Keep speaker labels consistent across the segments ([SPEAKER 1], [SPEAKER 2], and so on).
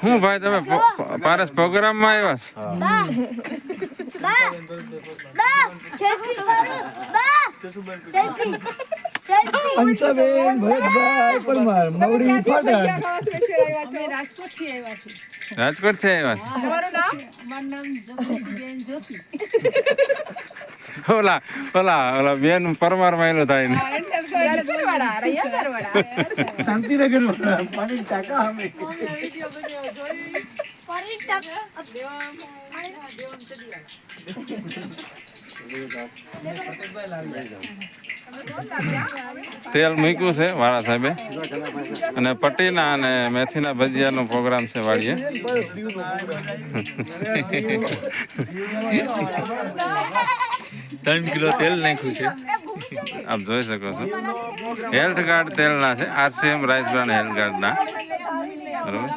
[SPEAKER 1] હું ભાઈ તમે પારસ પ્રોગ્રામમાં આવ્યા રાજકોટ થી આવ્યા ઓલા બેન પરમાર માયલો થાય ને શાંતિનગર તેલ મૂક્યું છે વાળા સાહેબે અને પટ્ટીના અને મેથીના ભજીયાનો પ્રોગ્રામ છે વાડીએ.
[SPEAKER 2] 3 કિલો તેલ નાખ્યું છે
[SPEAKER 1] આપ જોઈ શકો છો. હેલ્થ કાર્ડ તેલના છે, RCM રાઈસ બ્રાન્ડ હેલ્થ કાર્ડના. બરોબર,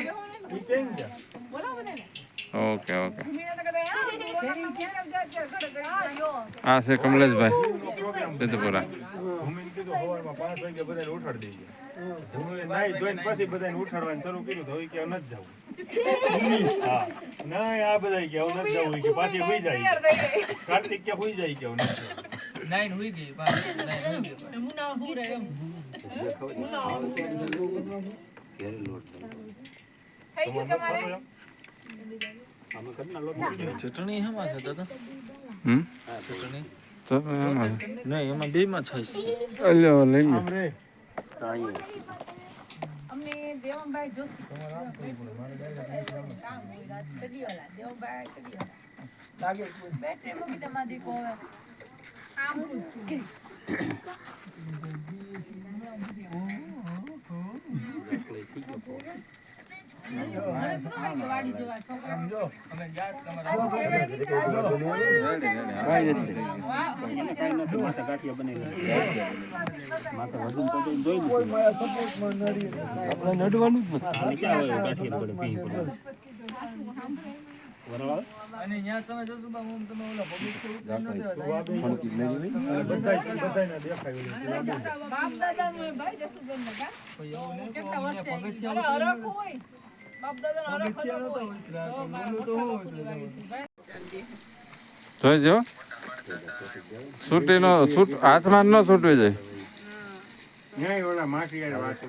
[SPEAKER 1] ઓકે ઓકે. આ છે કમલેશભાઈ સિદ્ધપુરા.
[SPEAKER 3] કાર્તિક ક્યાં હોઈ જાય કેવું નાઈન હોઈ ગઈ
[SPEAKER 2] ચટણી હેમાં છે દાદા? ચટણી
[SPEAKER 1] નહીં
[SPEAKER 2] એમાં બે માં થાય છે.
[SPEAKER 1] અલ્યો લઈ લો.
[SPEAKER 4] અમને દેવમભાઈ જોશી બેટરી મૂકી તમારી દીકો હવે આમ વાડી જવા છોકરા અમે જાત તમારા ગાંઠિયા બનેલી માથે વધુ તો જોઈ આપણે નડવાનું જ નથી. ક્યાં હોય ગાંઠિયા પડે પી પડે બરાબર. અને અહીંયા તમે જોશો બા હું તમે ઓલા પબ્લિક છે બધાયને દેખાય બાપ દાદા નું ભાઈ જસુબેન લગા કેટલા વર્ષે અરે હરખ હોય બાપ દાદા નો હરખ હોય
[SPEAKER 1] જોઈજો છૂટીનો છૂટ હાથમાં ન છૂટવી જાય.
[SPEAKER 3] નહીં ઓલા માસી યાર વાત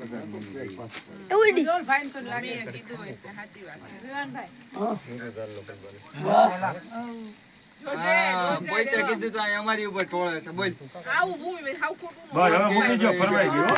[SPEAKER 4] એવડી જોલ ફાઈન તો લાગે કીધું હોય છે સાચી વાત છે વિવાનભાઈ
[SPEAKER 2] કોઈ તે કીધું તો અમારી ઉપર ટોળે છે. બોલ
[SPEAKER 4] આવું ભૂમિ હાવ ખોટું
[SPEAKER 3] બસ હવે મૂકી જો ફરવાઈ ગયો.